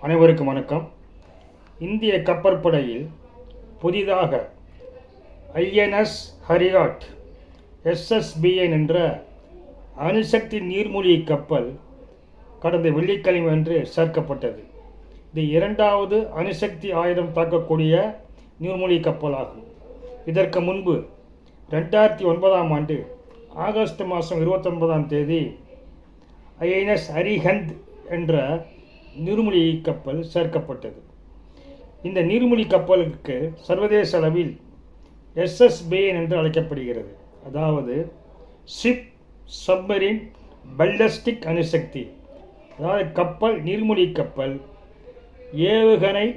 அனைவருக்கும் வணக்கம். இந்திய கப்பற்படையில் புதிதாக ஐஎன்எஸ் ஹரியாட் எஸ்எஸ்பிஎன் என்ற அணுசக்தி நீர்மூழ்கி கப்பல் கடந்த வெள்ளிக்கிழமை அன்று சேர்க்கப்பட்டது. இது இரண்டாவது அணுசக்தி ஆயுதம் தாக்கக்கூடிய நீர்மூழ்கி கப்பலாகும். இதற்கு முன்பு 2009ஆம் ஆண்டு ஆகஸ்ட் மாதம் 29ஆம் தேதி ஐஎன்எஸ் அரிஹந்த் என்ற நீர்மூழ்கி கப்பல் சேர்க்கப்பட்டது. இந்த நீர்மூழ்கி கப்பலுக்கு சர்வதேச அளவில் எஸ்எஸ்பிஎன் என்று அழைக்கப்படுகிறது. அதாவது ஷிப் சப்மரீன் பல்லஸ்டிக் அணுசக்தி. அதாவது கப்பல் நீர்மூழ்கி கப்பல் ஏவுகணை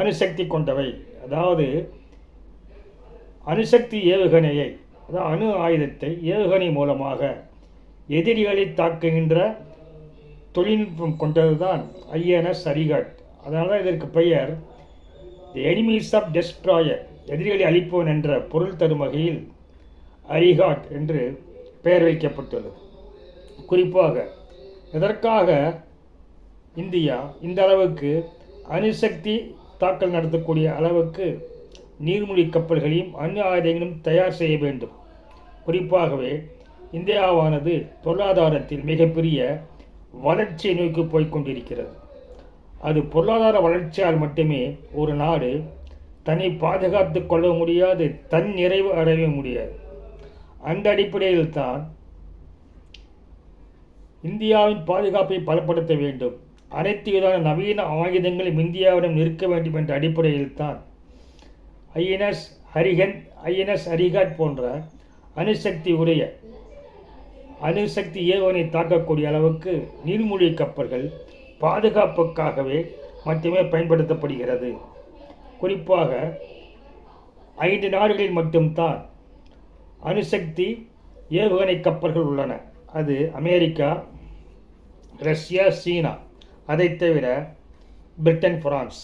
அணுசக்தி கொண்டவை. அதாவது அணுசக்தி ஏவுகணையை, அதாவது அணு ஆயுதத்தை ஏவுகணை மூலமாக எதிரிகளை தாக்குகின்ற தொழில்நுட்பம் கொண்டதுதான் ஐஎன்எஸ் அரிஹாட். அதனால தான் இதற்கு பெயர் தி எனிமீஸ் ஆஃப் டெஸ்ட்ராயர், எதிரிகளை அழிப்பவன் என்ற பொருள் தரும் வகையில் அரிஹாட் என்று பெயர் வைக்கப்பட்டுள்ளது. குறிப்பாக இதற்காக இந்தியா இந்த அளவுக்கு அணுசக்தி தாக்கல் நடத்தக்கூடிய அளவுக்கு நீர்மூழ்கி கப்பல்களையும் அணு ஆயுதங்களும் தயார் செய்ய வேண்டும். குறிப்பாகவே இந்தியாவானது பொருளாதாரத்தில் மிகப்பெரிய வளர்ச்சியை நோக்கி போய்கொண்டிருக்கிறது. அது பொருளாதார வளர்ச்சியால் மட்டுமே ஒரு நாடு தன்னை பாதுகாத்து கொள்ள முடியாது, தன் நிறைவு அடைய முடியாது. அந்த அடிப்படையில் தான் இந்தியாவின் பாதுகாப்பை பலப்படுத்த வேண்டும், அனைத்து விதமான நவீன ஆயுதங்களும் இந்தியாவிடம் இருக்க வேண்டும் என்ற அடிப்படையில் தான் ஐஎன்எஸ் அரிஹந்த், ஐஎன்எஸ் அரிஹாட் போன்ற அணுசக்தி உடைய அணுசக்தி ஏவுகணை தாக்கக்கூடிய அளவுக்கு நீர்மூழ்கி கப்பல்கள் பாதுகாப்புக்காகவே மட்டுமே பயன்படுத்தப்படுகிறது. குறிப்பாக 5 நாடுகளில் மட்டும்தான் அணுசக்தி ஏவுகணை கப்பல்கள் உள்ளன. அது அமெரிக்கா, ரஷ்யா, சீனா. அதை தவிர பிரிட்டன், பிரான்ஸ்.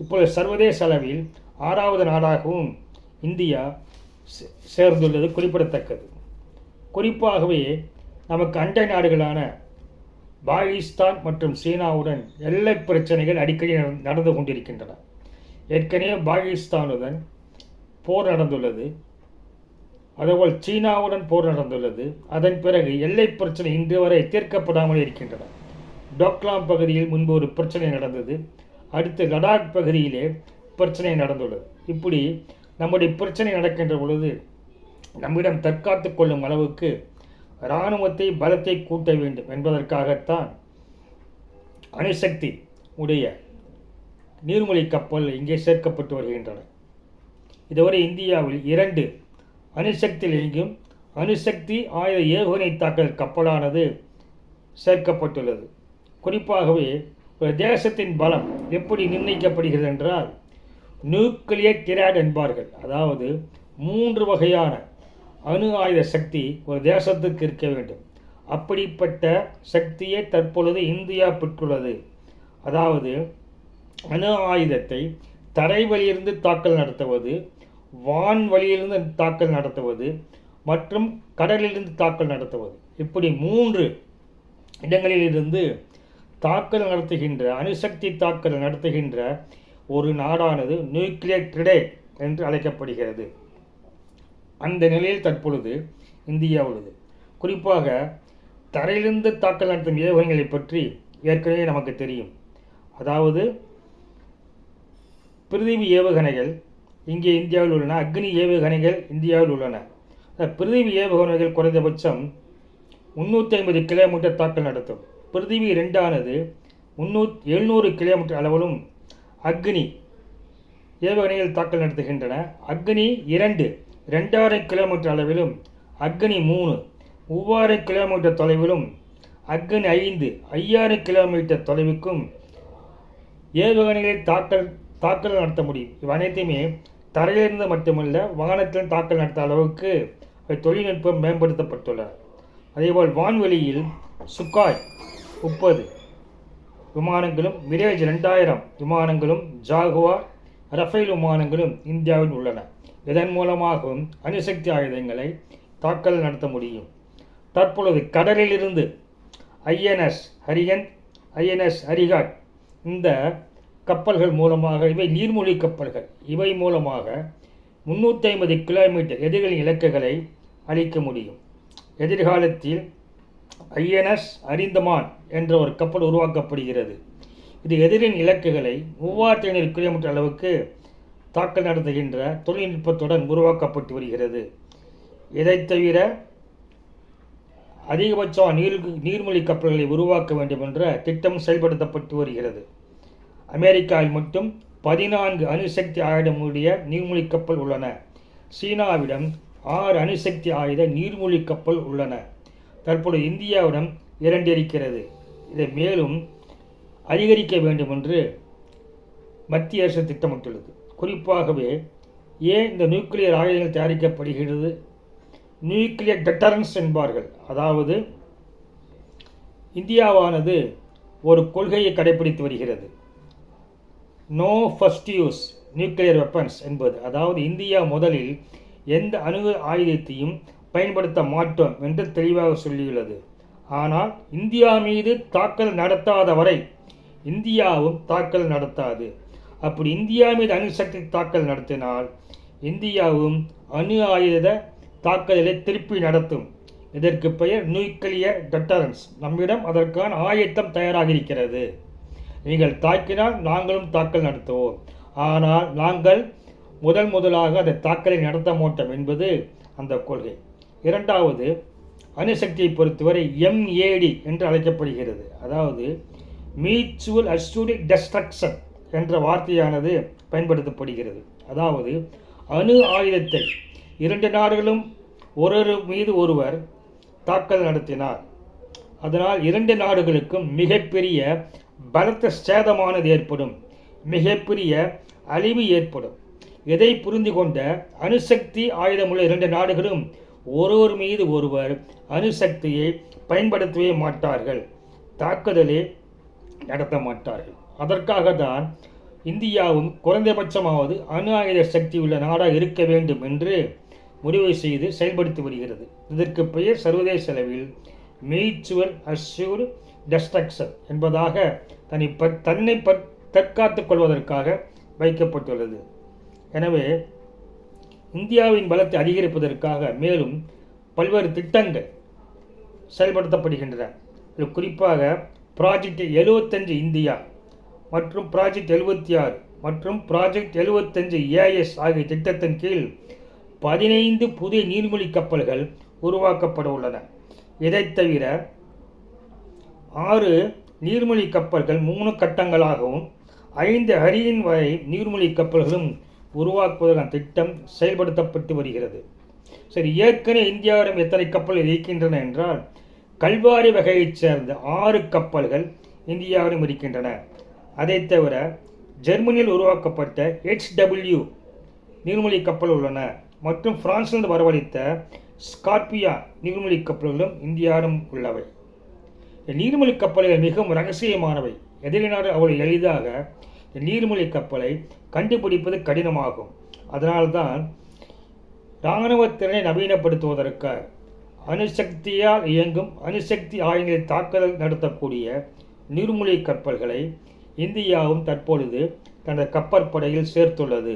இப்போது சர்வதேச அளவில் 6வது நாடாகவும் இந்தியா சேர்ந்துள்ளது குறிப்பிடத்தக்கது. குறிப்பாகவே நமக்கு அண்டை நாடுகளான பாகிஸ்தான் மற்றும் சீனாவுடன் எல்லை பிரச்சனைகள் அடிக்கடி நடந்து கொண்டிருக்கின்றன. ஏற்கனவே பாகிஸ்தானுடன் போர் நடந்துள்ளது, அதேபோல் சீனாவுடன் போர் நடந்துள்ளது. அதன் பிறகு எல்லை பிரச்சனை இன்று வரை தீர்க்கப்படாமல் இருக்கின்றன. டோக்லாம் பகுதியில் முன்பு ஒரு பிரச்சனை நடந்தது, அடுத்து லடாக் பகுதியிலே பிரச்சனை நடந்துள்ளது. இப்படி நம்முடைய பிரச்சனை நடக்கின்ற பொழுது நம்மிடம் தற்காத்து கொள்ளும் அளவுக்கு இராணுவத்தை பலத்தை கூட்ட வேண்டும் என்பதற்காகத்தான் அணுசக்தி உடைய நீர்மூழ்கி கப்பல் இங்கே சேர்க்கப்பட்டு வருகின்றன. இதுவரை இந்தியாவில் 2 அணுசக்தியில் இயங்கும் அணுசக்தி ஆயுத ஏவுகணை தாக்குதல் கப்பலானது சேர்க்கப்பட்டுள்ளது. குறிப்பாகவே ஒரு தேசத்தின் பலம் எப்படி நிர்ணயிக்கப்படுகிறது என்றால் நியூக்ளியர் டிராட் என்பார்கள். அதாவது 3 வகையான அணு ஆயுத சக்தி ஒரு தேசத்துக்கு இருக்க வேண்டும். அப்படிப்பட்ட சக்தியை தற்பொழுது இந்தியா பெற்றுள்ளது. அதாவது அணு ஆயுதத்தை தரை வழியிலிருந்து தாக்கல் நடத்துவது, வான் வழியிலிருந்து தாக்கல் நடத்துவது மற்றும் கடலிலிருந்து தாக்கல் நடத்துவது. இப்படி 3 இடங்களிலிருந்து தாக்கல் நடத்துகின்ற அணுசக்தி தாக்கல் நடத்துகின்ற ஒரு நாடானது நியூக்ளியர் டிராட் என்று அழைக்கப்படுகிறது. அந்த நிலையில் தற்பொழுது இந்தியா உள்ளது. குறிப்பாக தரையிலிருந்து தாக்கல் நடத்தும் ஏவுகணைகளை பற்றி ஏற்கனவே நமக்கு தெரியும். அதாவது பிரிதிவி ஏவுகணைகள் இங்கே இந்தியாவில் உள்ளன, அக்னி ஏவுகணைகள் இந்தியாவில் உள்ளன. பிரிதிவி ஏவுகணைகள் குறைந்தபட்சம் 350 கிலோமீட்டர் தாக்கல் நடத்தும். பிரிதிவி 2ஆனது 700 கிலோமீட்டர் அளவிலும் அக்னி ஏவுகணைகள் தாக்கல் நடத்துகின்றன. அக்னி 2 2000 கிலோமீட்டர் அளவிலும், அக்னி 3 3000 கிலோமீட்டர் தொலைவிலும், அக்னி 5 5000 கிலோமீட்டர் தொலைவுக்கும் ஏவுகணைகளை தாக்கல் நடத்த முடியும். இவை அனைத்துமே தரையிலிருந்து மட்டுமல்ல, வானத்தில் தாக்கல் நடத்த அளவுக்கு தொழில்நுட்பம் மேம்படுத்தப்பட்டுள்ளன. அதேபோல் வான்வெளியில் சுக்காய் 30 விமானங்களும், மிரேஜ் 2000 விமானங்களும், ஜாகுவார், ரஃபேல் விமானங்களும் இந்தியாவில் உள்ளன. இதன் மூலமாகவும் அணுசக்தி ஆயுதங்களை தாக்கல் நடத்த முடியும். தற்பொழுது கடலிலிருந்து ஐஎன்எஸ் அரிஹந்த், ஐஎன்எஸ் அரிஹாட் இந்த கப்பல்கள் மூலமாக, இவை நீர்மூழ்கி கப்பல்கள், இவை மூலமாக 350 கிலோமீட்டர் எதிரிகளின் இலக்குகளை அழிக்க முடியும். எதிர்காலத்தில் ஐஎன்எஸ் அரிந்தமான் என்ற ஒரு கப்பல் உருவாக்கப்படுகிறது. இது எதிரின் இலக்குகளை 3500 கிலோமீட்டர் அளவுக்கு தாக்கல் நடத்துகின்ற தொழில்நுட்பத்துடன் உருவாக்கப்பட்டு வருகிறது. இதை தவிர அதிகபட்ச நீர்மூழ்கி கப்பல்களை உருவாக்க வேண்டும் என்ற திட்டம் செயல்படுத்தப்பட்டு வருகிறது. அமெரிக்காவில் மட்டும் 14 அணுசக்தி ஆயுதமுடைய நீர்மூழ்கி கப்பல் உள்ளன. சீனாவிடம் 6 அணுசக்தி ஆயுத நீர்மூழ்கி கப்பல் உள்ளன. தற்போது இந்தியாவிடம் 2 இருக்கிறது. இதை மேலும் அதிகரிக்க வேண்டும் என்று மத்திய அரசு திட்டமிட்டுள்ளது. குறிப்பாகவே ஏன் இந்த நியூக்ளியர் ஆயுதங்கள் தயாரிக்கப்படுகிறது? நியூக்ளியர் டெட்டரன்ஸ் என்பார்கள். அதாவது இந்தியாவானது ஒரு கொள்கையை கடைபிடித்து வருகிறது. No first use nuclear weapons என்பது. அதாவது இந்தியா முதலில் எந்த அணு ஆயுதத்தையும் பயன்படுத்த மாட்டோம் என்று தெளிவாக சொல்லியுள்ளது. ஆனால் இந்தியா மீது தாக்கல் நடத்தாத வரை இந்தியாவும் தாக்கல் நடத்தாது. அப்படி இந்தியா மீது அணுசக்தி தாக்கல் நடத்தினால் இந்தியாவும் அணு ஆயுத தாக்குதலை திருப்பி நடத்தும். இதற்கு பெயர் நியூக்ளியர் டெட்டரன்ஸ். நம்மிடம் அதற்கான ஆயத்தம் தயாராக இருக்கிறது. நீங்கள் தாக்கினால் நாங்களும் தாக்கல் நடத்துவோம். ஆனால் நாங்கள் முதலாக அந்த தாக்கலை நடத்த மாட்டோம் என்பது அந்த கொள்கை. இரண்டாவது, அணுசக்தியை பொறுத்தவரை MAD என்று அழைக்கப்படுகிறது. அதாவது மியூச்சுவல் அஷ்யூர்ட் டெஸ்ட்ரக்ஷன் என்ற வார்த்தையானது பயன்படுத்தப்படுகிறது. அதாவது அணு ஆயுதத்தை 2 நாடுகளும் ஒருவர் மீது ஒருவர் தாக்கல் நடத்தினார். அதனால் 2 நாடுகளுக்கும் மிகப்பெரிய பலத்த சேதமானது ஏற்படும், மிகப்பெரிய அழிவு ஏற்படும். இதை புரிந்து கொண்ட அணுசக்தி ஆயுதமுள்ள 2 நாடுகளும் ஒருவர் மீது ஒருவர் அணுசக்தியை பயன்படுத்தவே மாட்டார்கள், தாக்குதலே நடத்த மாட்டார்கள். அதற்காக தான் இந்தியாவும் குறைந்தபட்சமாவது அணு ஆயுத சக்தி உள்ள நாடாக இருக்க வேண்டும் என்று முடிவு செய்து செயல்படுத்தி வருகிறது. இதற்கு பெயர் சர்வதேச அளவில் மியூச்சுவல் அஷ்யூர்ட் டெஸ்ட்ரக்ஷன் என்பதாக தன்னை தற்காத்துக் கொள்வதற்காக வைக்கப்பட்டுள்ளது. எனவே இந்தியாவின் பலத்தை அதிகரிப்பதற்காக மேலும் பல்வேறு திட்டங்கள் செயல்படுத்தப்படுகின்றன. குறிப்பாக ப்ராஜெக்ட் 75 இந்தியா மற்றும் ப்ராஜெக்ட் 76 மற்றும் ப்ராஜெக்ட் 75 AS ஆகிய திட்டத்தின் கீழ் 15 புதிய நீர்மூழ்கி கப்பல்கள் உருவாக்கப்பட உள்ளன. இதைத் தவிர 6 நீர்மூழ்கி கப்பல்கள் 3 கட்டங்களாகவும் 5 ஹரியின் வரை நீர்மூழ்கி கப்பல்களும் உருவாக்குவதற்கான திட்டம் செயல்படுத்தப்பட்டு வருகிறது. சரி, ஏற்கனவே இந்தியாவிடம் எத்தனை கப்பல்கள் இருக்கின்றன என்றால், கல்வாரி வகையைச் சேர்ந்த 6 கப்பல்கள் இந்தியாவிடம் இருக்கின்றன. அதை தவிர ஜெர்மனியில் உருவாக்கப்பட்ட HW நீர்மூழ்கி கப்பல் உள்ளன மற்றும் பிரான்சிலிருந்து வரவழைத்த ஸ்கார்பியா நீர்மூழ்கி கப்பல்களும் இந்தியாவிடம் உள்ளவை. நீர்மூழ்கி கப்பல்கள் மிகவும் ரகசியமானவை. எதிரினார் அவ்வளவு எளிதாக நீர்மூழ்கி கப்பலை கண்டுபிடிப்பது கடினமாகும். அதனால்தான் இராணுவ திறனை நவீனப்படுத்துவதற்கு அணுசக்தியால் இயங்கும் அணுசக்தி ஆயுதங்களை தாக்குதல் நடத்தக்கூடிய நீர்மூழ்கி கப்பல்களை இந்தியாவும் தற்பொழுது தனது கப்பற்படையில் சேர்த்துள்ளது.